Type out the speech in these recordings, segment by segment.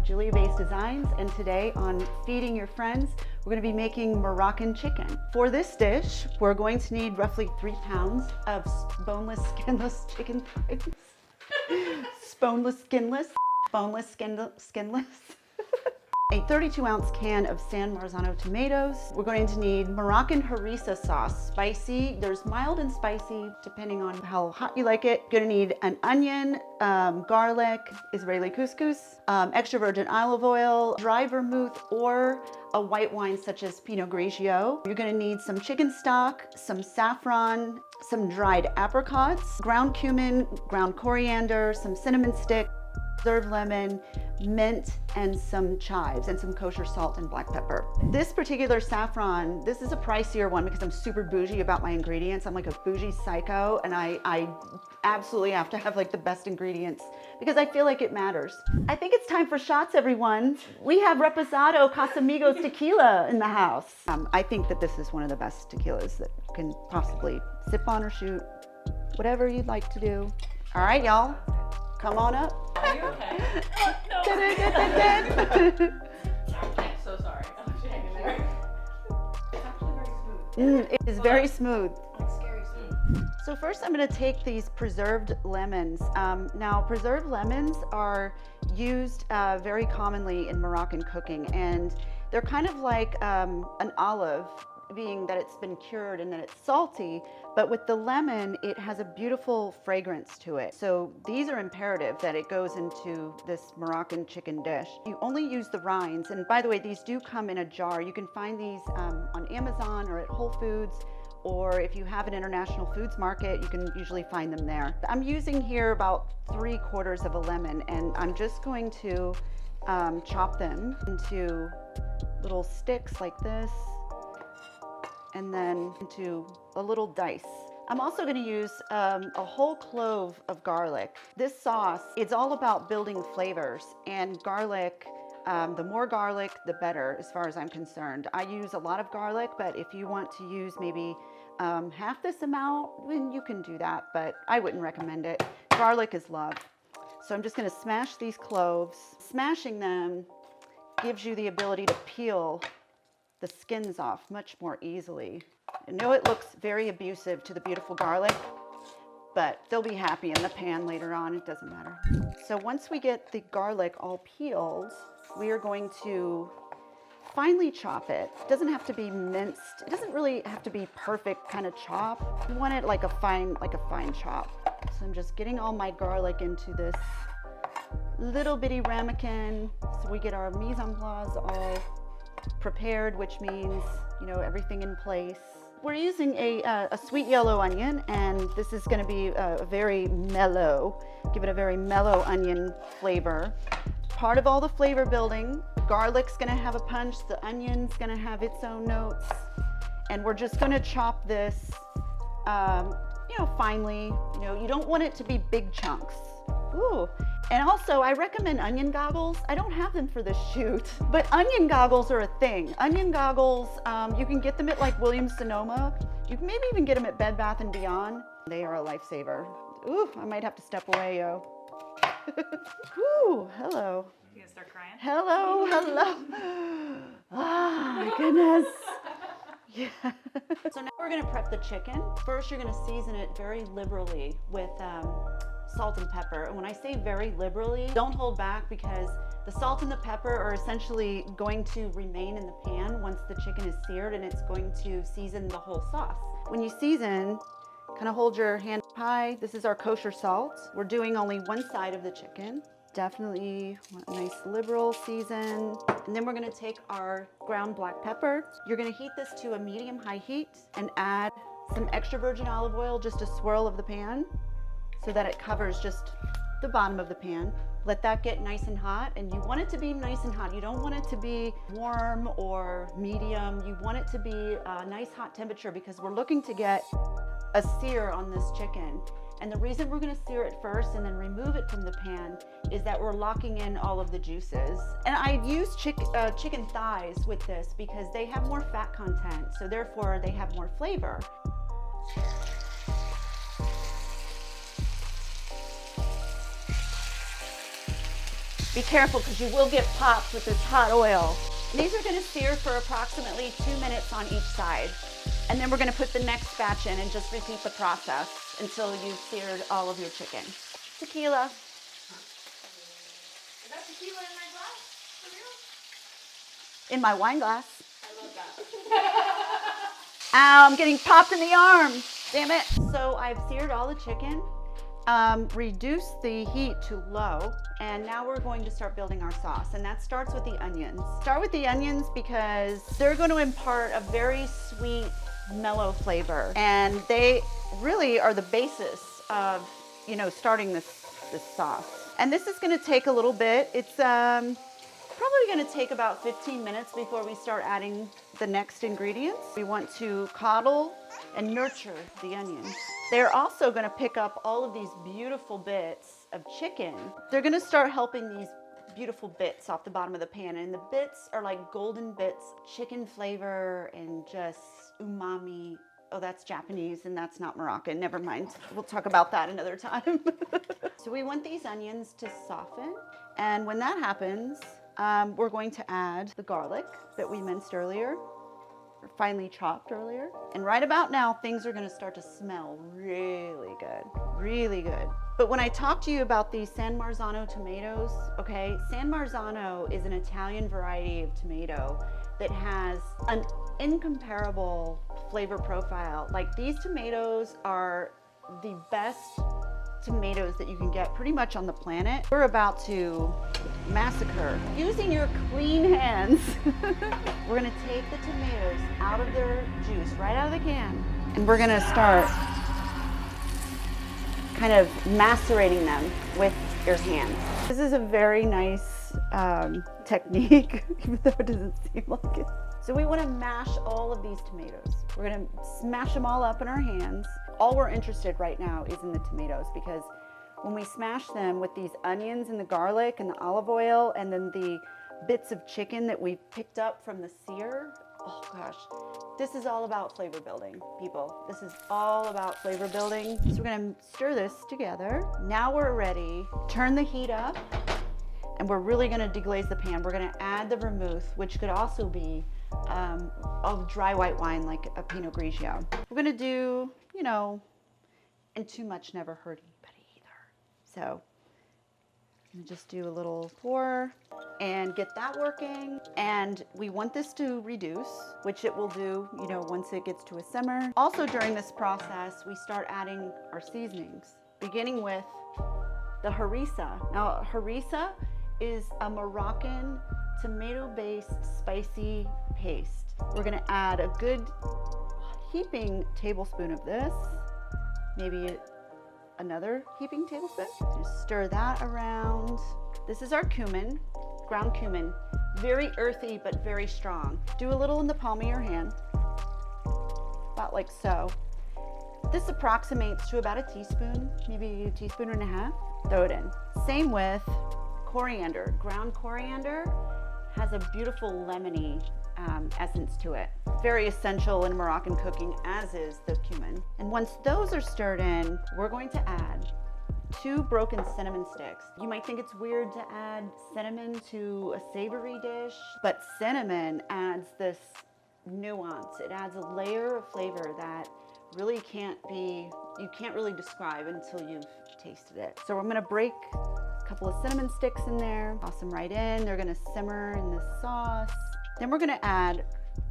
Julia-based designs, and today on Feeding Your Friends, we're going to be making Moroccan chicken. For this dish, we're going to need roughly 3 pounds of boneless, skinless chicken thighs. Boneless, skinless. A 32-ounce can of San Marzano tomatoes. We're going to need Moroccan harissa sauce, spicy. There's mild and spicy, depending on how hot you like it. You're gonna need an onion, garlic, Israeli couscous, extra virgin olive oil, dry vermouth, or a white wine such as Pinot Grigio. You're gonna need some chicken stock, some saffron, some dried apricots, ground cumin, ground coriander, some cinnamon stick, preserved lemon, mint, and some chives, and some kosher salt and black pepper. This particular saffron, this is a pricier one because I'm super bougie about my ingredients. I'm like a bougie psycho, and I absolutely have to have like the best ingredients because I feel like it matters. I think it's time for shots, everyone. We have Reposado Casamigos tequila in the house. I think that this is one of the best tequilas that you can possibly sip on or shoot, whatever you'd like to do. All right, y'all. Come on up. Are you okay? No. I'm so sorry. I'm just hanging there. It's actually very smooth. It is very smooth. Like scary smooth. So first I'm going to take these preserved lemons. Now preserved lemons are used very commonly in Moroccan cooking, and they're kind of like an olive, being that it's been cured and then it's salty, but with the lemon, it has a beautiful fragrance to it. So these are imperative that it goes into this Moroccan chicken dish. You only use the rinds, and by the way, these do come in a jar. You can find these on Amazon or at Whole Foods, or if you have an international foods market, you can usually find them there. I'm using here about 3/4 of a lemon, and I'm just going to chop them into little sticks like this, and then into a little dice. I'm also going to use a whole clove of garlic. This sauce, it's all about building flavors, and garlic, the more garlic, the better as far as I'm concerned. I use a lot of garlic, but if you want to use maybe half this amount, then you can do that, but I wouldn't recommend it. Garlic is love. So I'm just going to smash these cloves. Smashing them gives you the ability to peel the skins off much more easily. I know it looks very abusive to the beautiful garlic, but they'll be happy in the pan later on. It doesn't matter. So once we get the garlic all peeled, we are going to finely chop it. It doesn't have to be minced. It doesn't really have to be perfect kind of chop. You want it like a fine chop. So I'm just getting all my garlic into this little bitty ramekin, so we get our mise en place all prepared, which means, you know, everything in place. We're using a sweet yellow onion, and this is going to be a very mellow, give it a very mellow onion flavor. Part of all the flavor building, garlic's going to have a punch, the onion's going to have its own notes, and we're just going to chop this, you know, finely. You know, you don't want it to be big chunks. Ooh. And also, I recommend onion goggles. I don't have them for this shoot, but onion goggles are a thing. Onion goggles, you can get them at like Williams-Sonoma. You can maybe even get them at Bed Bath & Beyond. They are a lifesaver. Ooh, I might have to step away, yo. Ooh, hello. You gonna start crying? Hello. Oh my goodness. Yeah. So now we're gonna prep the chicken. First, you're gonna season it very liberally with salt and pepper. And when I say very liberally, don't hold back, because the salt and the pepper are essentially going to remain in the pan once the chicken is seared, and it's going to season the whole sauce. When you season, kind of hold your hand high. This is our kosher salt. We're doing only one side of the chicken. Definitely want a nice liberal season. And then we're gonna take our ground black pepper. You're gonna heat this to a medium-high heat and add some extra virgin olive oil, just a swirl of the pan, so that it covers just the bottom of the pan. Let that get nice and hot, and you want it to be nice and hot. You don't want it to be warm or medium. You want it to be a nice hot temperature, because we're looking to get a sear on this chicken. And the reason we're gonna sear it first and then remove it from the pan is that we're locking in all of the juices. And I use chicken thighs with this because they have more fat content, so therefore they have more flavor. Be careful because you will get popped with this hot oil. These are going to sear for approximately 2 minutes on each side. And then we're going to put the next batch in and just repeat the process until you've seared all of your chicken. Tequila. Is that tequila in my glass? For real? In my wine glass. I love that. Ow, I'm getting popped in the arm. Damn it. So I've seared all the chicken. Reduce the heat to low, and now we're going to start building our sauce, and that starts with the onions. Start with the onions because they're going to impart a very sweet, mellow flavor, and they really are the basis of, you know, starting this sauce. And this is going to take a little bit. It's probably going to take about 15 minutes before we start adding the next ingredients. We want to coddle and nurture the onions. They're also going to pick up all of these beautiful bits of chicken. They're going to start helping these beautiful bits off the bottom of the pan, and the bits are like golden bits, chicken flavor and just umami. Oh, that's Japanese and that's not Moroccan. Never mind. We'll talk about that another time. So we want these onions to soften, and when that happens, we're going to add the garlic that we minced earlier, or finely chopped earlier. And right about now, things are going to start to smell really good, really good. But when I talk to you about these San Marzano tomatoes, okay, San Marzano is an Italian variety of tomato that has an incomparable flavor profile. Like, these tomatoes are the best tomatoes that you can get pretty much on the planet. We're about to massacre. Using your clean hands, we're gonna take the tomatoes out of their juice, right out of the can, and we're gonna start kind of macerating them with your hands. This is a very nice technique, even though it doesn't seem like it. So we want to mash all of these tomatoes. We're going to smash them all up in our hands. All we're interested right now is in the tomatoes, because when we smash them with these onions and the garlic and the olive oil and then the bits of chicken that we picked up from the sear, oh gosh, this is all about flavor building, people. This is all about flavor building. So we're going to stir this together. Now we're ready. Turn the heat up, and we're really going to deglaze the pan. We're going to add the vermouth, which could also be of dry white wine like a Pinot Grigio. We're going to do, you know, and too much never hurt anybody either. So I'm gonna just do a little pour and get that working. And we want this to reduce, which it will do, you know, once it gets to a simmer. Also during this process, we start adding our seasonings, beginning with the harissa. Now, harissa is a Moroccan tomato-based spicy paste. We're gonna add a good heaping tablespoon of this, maybe another heaping tablespoon. Just stir that around. This is our cumin, ground cumin. Very earthy, but very strong. Do a little in the palm of your hand, about like so. This approximates to about a teaspoon, maybe a teaspoon and a half. Throw it in. Same with coriander. Ground coriander has a beautiful lemony essence to it. Very essential in Moroccan cooking, as is the cumin. And once those are stirred in, we're going to add 2 broken cinnamon sticks. You might think it's weird to add cinnamon to a savory dish, but cinnamon adds this nuance. It adds a layer of flavor that really you can't really describe until you've tasted it. So I'm gonna break a couple of cinnamon sticks in there, toss them right in. They're gonna simmer in this sauce. Then we're gonna add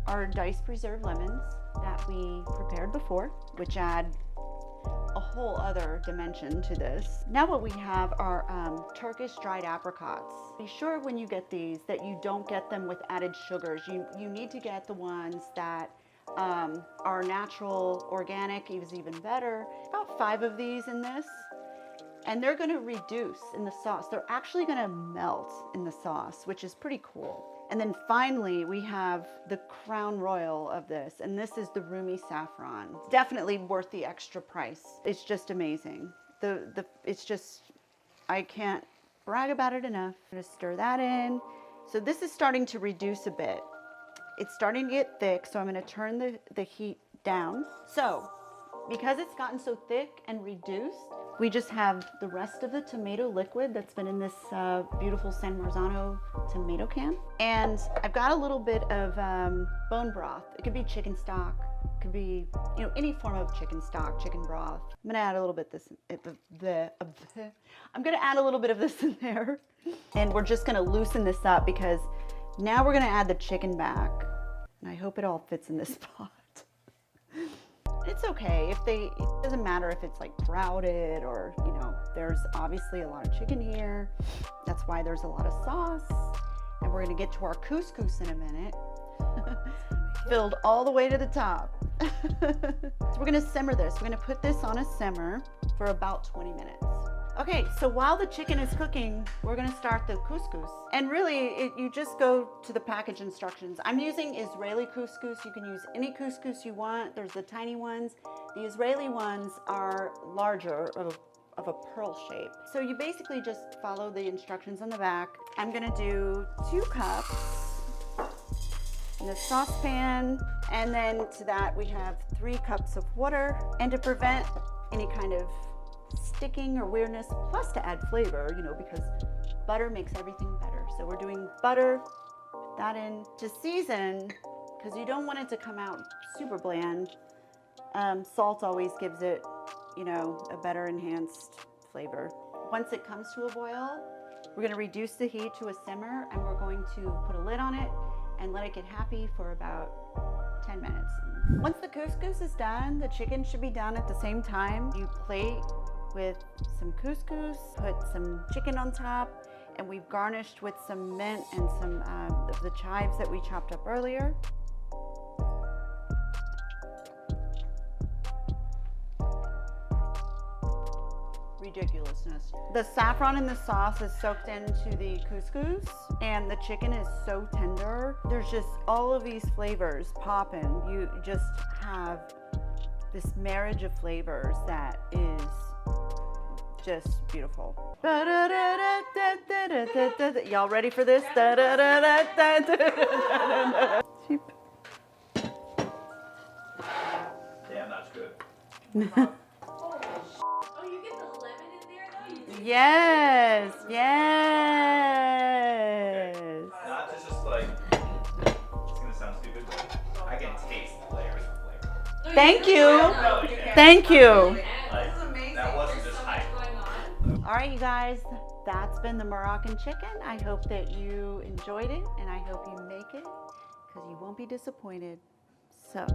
our diced preserved lemons that we prepared before, which add a whole other dimension to this. Now what we have are Turkish dried apricots. Be sure when you get these that you don't get them with added sugars. You need to get the ones that are natural, organic, is even better. About 5 of these in this. And they're gonna reduce in the sauce. They're actually gonna melt in the sauce, which is pretty cool. And then finally, we have the crown royal of this, and this is the Rumi saffron. Definitely worth the extra price. It's just amazing. It's just, I can't brag about it enough. I'm gonna stir that in. So this is starting to reduce a bit. It's starting to get thick, so I'm gonna turn the heat down. So because it's gotten so thick and reduced, we just have the rest of the tomato liquid that's been in this beautiful San Marzano tomato can. And I've got a little bit of bone broth. It could be chicken stock, it could be, you know, any form of chicken stock, chicken broth. I'm gonna add a little bit I'm gonna add a little bit of this in there. And we're just gonna loosen this up because now we're gonna add the chicken back. And I hope it all fits in this pot. It's okay it doesn't matter if it's like crowded or, you know, there's obviously a lot of chicken here. That's why there's a lot of sauce. And we're gonna get to our couscous in a minute. Filled all the way to the top. So we're gonna simmer this. We're gonna put this on a simmer for about 20 minutes. Okay, so while the chicken is cooking, we're gonna start the couscous. And really, you just go to the package instructions. I'm using Israeli couscous. You can use any couscous you want. There's the tiny ones. The Israeli ones are larger, of a pearl shape. So you basically just follow the instructions on the back. I'm gonna do 2 cups in the saucepan. And then to that, we have 3 cups of water. And to prevent any kind of sticking or weirdness, plus to add flavor, you know, because butter makes everything better. So we're doing butter, put that in. To season, because you don't want it to come out super bland, salt always gives it, you know, a better enhanced flavor. Once it comes to a boil, we're going to reduce the heat to a simmer, and we're going to put a lid on it and let it get happy for about 10 minutes. Once the couscous is done, the chicken should be done at the same time. You plate with some couscous, put some chicken on top, and we've garnished with some mint and some of the chives that we chopped up earlier. Ridiculousness. The saffron in the sauce is soaked into the couscous, and the chicken is so tender. There's just all of these flavors popping. You just have this marriage of flavors that is just beautiful. Y'all ready for this? Damn, that's good. Oh, you get the lemon in there though? Yes, yes. Not to just like, it's gonna sound stupid, but I can taste the layers of flavor. Thank you. No, you can't. Thank you. Like, that wasn't just hype. All right, you guys, that's been the Moroccan chicken. I hope that you enjoyed it, and I hope you make it because you won't be disappointed. So.